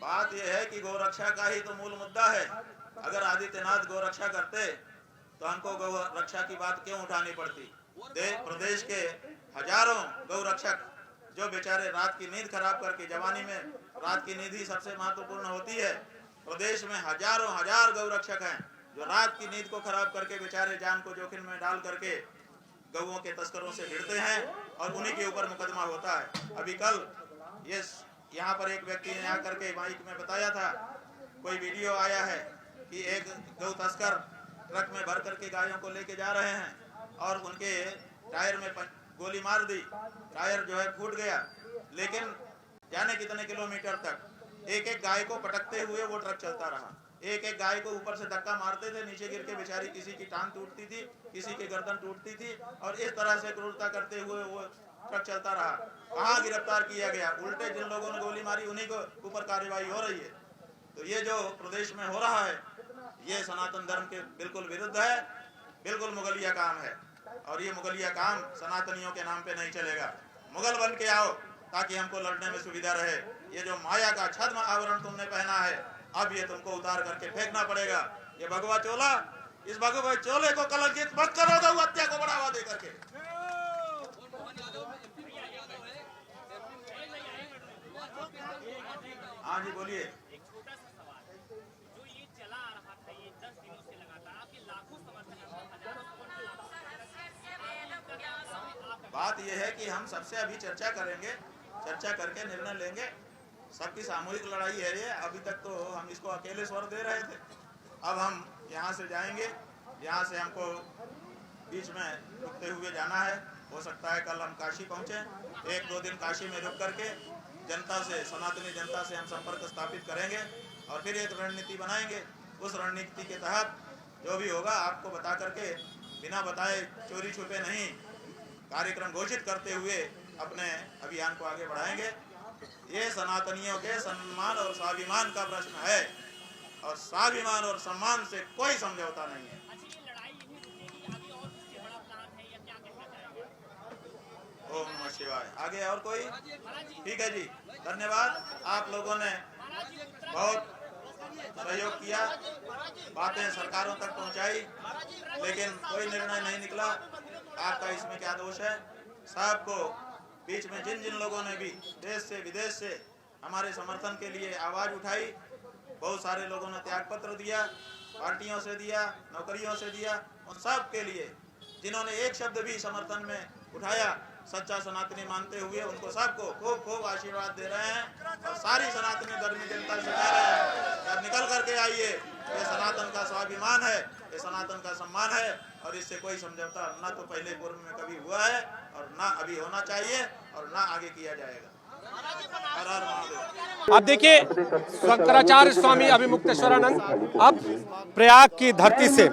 बात यह है कि गौरक्षा का ही तो मूल मुद्दा है। अगर आदित्यनाथ गौरक्षा करते तो हमको गौ रक्षा की बात क्यों उठानी पड़ती। प्रदेश के हजारों गौरक्षक जो बेचारे रात की नींद खराब करके, जवानी में रात की नींद ही सबसे महत्वपूर्ण होती है। प्रदेश में हजारों हजार गौरक्षक हैं जो रात की नींद को खराब करके बेचारे जान को जोखिम में डाल करके गौओं के तस्करों से भिड़ते हैं और उन्हीं के ऊपर मुकदमा होता है। अभी कल ये यहाँ पर एक व्यक्ति ने आकर के माइक में बताया था, कोई वीडियो आया है कि एक गौ तस्कर ट्रक में भर करके गायों को लेके जा रहे हैं और उनके टायर में गोली मार दी, टायर जो है फूट गया। लेकिन जाने कितने किलोमीटर तक एक एक गाय को पटकते हुए वो ट्रक चलता रहा। एक एक गाय को ऊपर से धक्का मारते थे, नीचे गिर के बेचारी किसी की टांग टूटती थी, किसी की गर्दन टूटती थी और इस तरह से क्रूरता करते हुए वो ट्रक चलता रहा। कहाँ गिरफ्तार किया गया? उल्टे जिन लोगों ने गोली मारी उन्हीं को ऊपर कार्रवाई हो रही है। तो ये जो प्रदेश में हो रहा है ये सनातन धर्म के बिल्कुल विरुद्ध है, बिल्कुल मुगलिया काम है और ये मुगलिया काम सनातनियों के नाम पे नहीं चलेगा। मुगल बन के आओ ताकि हमको लड़ने में सुविधा रहे। ये जो माया का छद्म आवरण तुमने पहना है अब ये तुमको उतार करके फेंकना पड़ेगा। ये भगवा चोला, इस भगवा चोले को कलंकित मत करो गौ हत्या को बढ़ावा दे करके। हाँ जी बोलिए। बात यह है कि हम सबसे अभी चर्चा करेंगे, चर्चा करके निर्णय लेंगे। सबकी सामूहिक लड़ाई है ये। अभी तक तो हम इसको अकेले स्वर दे रहे थे, अब हम यहाँ से जाएंगे। यहाँ से हमको बीच में रुकते हुए जाना है। हो सकता है कल हम काशी पहुँचे, 1-2 दिन काशी में रुक करके जनता से, सनातनी जनता से हम संपर्क स्थापित करेंगे और फिर एक रणनीति बनाएंगे। उस रणनीति के तहत जो भी होगा आपको बता करके, बिना बताए चोरी छुपे नहीं, कार्यक्रम घोषित करते हुए अपने अभियान को आगे बढ़ाएंगे। ये सनातनियों के सम्मान और स्वाभिमान का प्रश्न है और स्वाभिमान और सम्मान से कोई समझौता नहीं है। ओम नमः शिवाय। आगे और कोई? ठीक है जी, धन्यवाद। आप लोगों ने बहुत सहयोग किया, बातें सरकारों तक पहुंचाई, लेकिन कोई निर्णय नहीं निकला। आपका इसमें क्या दोष है? सबको बीच में जिन जिन लोगों ने भी देश से विदेश से हमारे समर्थन के लिए आवाज उठाई, बहुत सारे लोगों ने त्याग पत्र दिया, पार्टियों से दिया, नौकरियों से दिया, उन सब के लिए जिन्होंने एक शब्द भी समर्थन में उठाया, सच्चा सनातनी मानते हुए उनको सबको खूब खूब आशीर्वाद दे रहे हैं और सारी सनातनी धर्मी जनता से कह रहे हैं अब निकल करके आइए। ये सनातन का स्वाभिमान है, ये सनातन का सम्मान है और इससे कोई समझौता ना तो पहले पूर्व में कभी हुआ है और ना अभी होना चाहिए और ना आगे किया जाएगा। अब देखिए, शंकराचार्य स्वामी अभिमुक्तेश्वरानंद अब प्रयाग की धरती से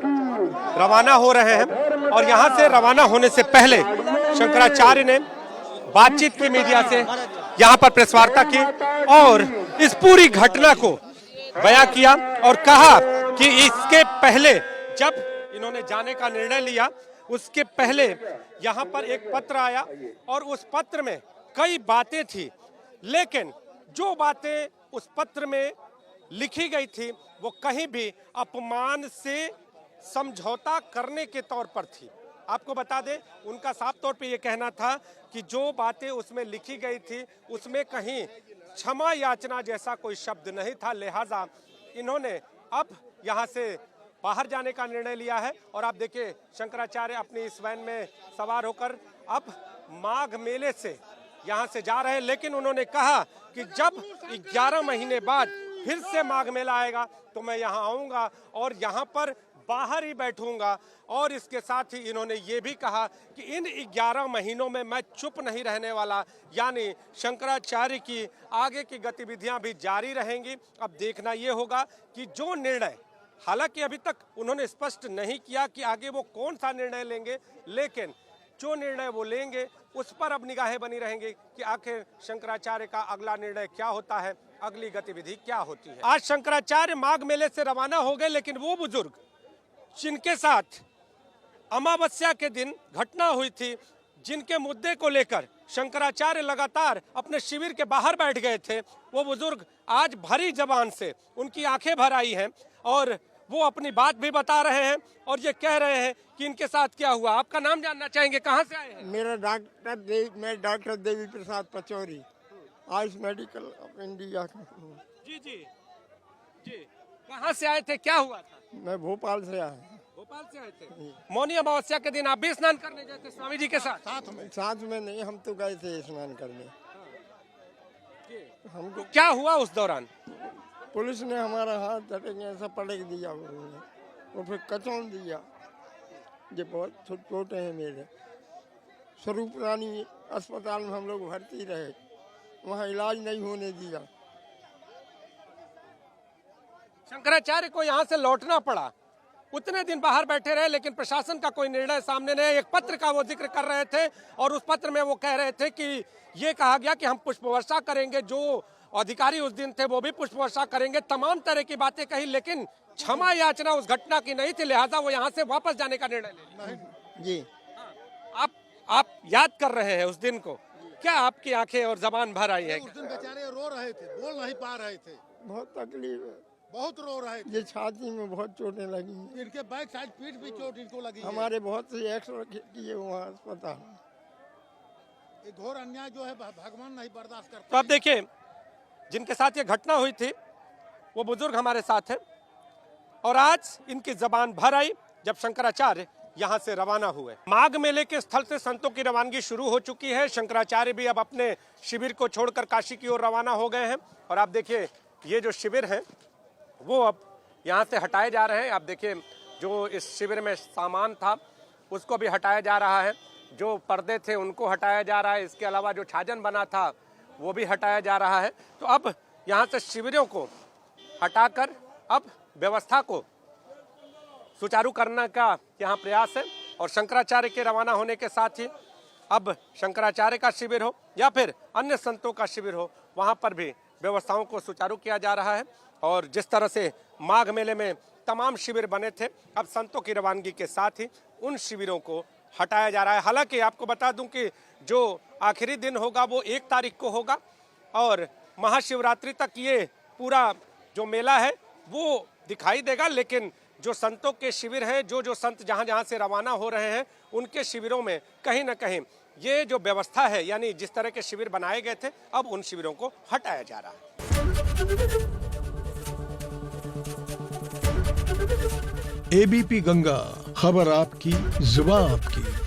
रवाना हो रहे हैं और यहाँ से रवाना होने से पहले शंकराचार्य ने बातचीत की मीडिया से, यहाँ पर प्रेस वार्ता की और इस पूरी घटना को बयां किया और कहा कि इसके पहले जब इन्होंने जाने का निर्णय लिया उसके पहले यहाँ पर एक पत्र आया और उस पत्र में कई बातें थी, लेकिन जो बातें उस पत्र में लिखी गई थी वो कहीं भी अपमान से समझौता करने के तौर पर थी। आपको बता दें, उनका साफ तौर पे ये कहना था कि जो बातें उसमें लिखी गई थी उसमें कहीं क्षमा याचना जैसा कोई शब्द नहीं था, लिहाजा इन्होंने अब यहाँ से बाहर जाने का निर्णय लिया है। और आप देखिए, शंकराचार्य अपनी इस वैन में सवार होकर अब माघ मेले से यहाँ से जा रहे हैं, लेकिन उन्होंने कहा कि जब 11 महीने बाद फिर से माघ मेला आएगा तो मैं यहाँ आऊँगा और यहाँ पर बाहर ही बैठूंगा। और इसके साथ ही इन्होंने ये भी कहा कि इन 11 महीनों में मैं चुप नहीं रहने वाला, यानी शंकराचार्य की आगे की गतिविधियां भी जारी रहेंगी। अब देखना ये होगा कि जो निर्णय, हालांकि अभी तक उन्होंने स्पष्ट नहीं किया कि आगे वो कौन सा निर्णय लेंगे, लेकिन जो निर्णय वो लेंगे उस पर अब निगाहें बनी रहेंगी कि आखिर शंकराचार्य का अगला निर्णय क्या होता है, अगली गतिविधि क्या होती है। आज शंकराचार्य माघ मेले से रवाना हो गए, लेकिन वो बुजुर्ग जिनके साथ अमावस्या के दिन घटना हुई थी, जिनके मुद्दे को लेकर शंकराचार्य लगातार अपने शिविर के बाहर बैठ गए थे, वो बुजुर्ग आज भरी जबान से उनकी आंखें भर आई हैं और वो अपनी बात भी बता रहे हैं और ये कह रहे हैं कि इनके साथ क्या हुआ। आपका नाम जानना चाहेंगे, कहाँ से आए हैं? मैं doctor Devi Prasad Pachauri, Ayush medical of India. जी जी जी, कहाँ से आए थे, क्या हुआ था? मैं भोपाल से आया। भोपाल से आए थे। मौनी अमावस्या के दिन आप भी स्नान करने गए थे स्वामी जी के साथ? साथ में नहीं, हम तो गए थे स्नान करने। हमको क्या हुआ उस दौरान? पुलिस ने हमारा हाथ झटक ऐसा पटक दिया उन्होंने, और फिर कचौन दिया। ये बहुत चोटें हैं मेरे। स्वरूप रानी अस्पताल में हम लोग भर्ती रहे, वहाँ इलाज नहीं होने दिया। शंकराचार्य को यहाँ से लौटना पड़ा, उतने दिन बाहर बैठे रहे, लेकिन प्रशासन का कोई निर्णय सामने नहीं। एक पत्र का वो जिक्र कर रहे थे और उस पत्र में वो कह रहे थे कि ये कहा गया कि हम पुष्प वर्षा करेंगे, जो अधिकारी उस दिन थे वो भी पुष्प वर्षा करेंगे, तमाम तरह की बातें कही, लेकिन क्षमा याचना उस घटना की नहीं थी, लिहाजा वो यहाँ से वापस जाने का निर्णय ले लिया। जी, आप याद कर रहे हैं उस दिन को, क्या आपकी आंखें और जबान भर आई है? उस दिन बेचारे रो रहे थे, बोल नहीं पा रहे थे, बहुत तकलीफ है, बहुत रो रहे थे। ये छाती में बहुत चोटें लगी। इनके बैक साइड पीठ भी चोट इनको लगी है। हमारे बहुत से एक्सरे किए वहाँ अस्पताल। ये घोर अन्याय जो है भगवान नहीं बर्दाश्त करता। तो अब देखिए, जिनके साथ ये घटना हुई थी वो बुजुर्ग हमारे साथ है और आज इनकी जबान भर आई जब शंकराचार्य यहाँ से रवाना हुए। माघ मेले के स्थल से संतों की रवानगी शुरू हो चुकी है। शंकराचार्य भी अब अपने शिविर को छोड़कर काशी की ओर रवाना हो गए हैं और आप देखिए ये जो शिविर है वो अब यहाँ से हटाए जा रहे हैं। आप देखिए जो इस शिविर में सामान था उसको भी हटाया जा रहा है, जो पर्दे थे उनको हटाया जा रहा है, इसके अलावा जो छाजन बना था वो भी हटाया जा रहा है। तो अब यहाँ से शिविरों को हटाकर अब व्यवस्था को सुचारू करने का यहाँ प्रयास है और शंकराचार्य के रवाना होने के साथ ही अब शंकराचार्य का शिविर हो या फिर अन्य संतों का शिविर हो, वहाँ पर भी व्यवस्थाओं को सुचारू किया जा रहा है। और जिस तरह से माघ मेले में तमाम शिविर बने थे, अब संतों की रवानगी के साथ ही उन शिविरों को हटाया जा रहा है। हालांकि आपको बता दूं कि जो आखिरी दिन होगा वो 1 तारीख को होगा और महाशिवरात्रि तक ये पूरा जो मेला है वो दिखाई देगा, लेकिन जो संतों के शिविर हैं, जो संत जहां से रवाना हो रहे हैं, उनके शिविरों में कहीं ना कहीं ये जो व्यवस्था है, यानी जिस तरह के शिविर बनाए गए थे, अब उन शिविरों को हटाया जा रहा है। एबीपी गंगा, खबर आपकी, जुबान आपकी।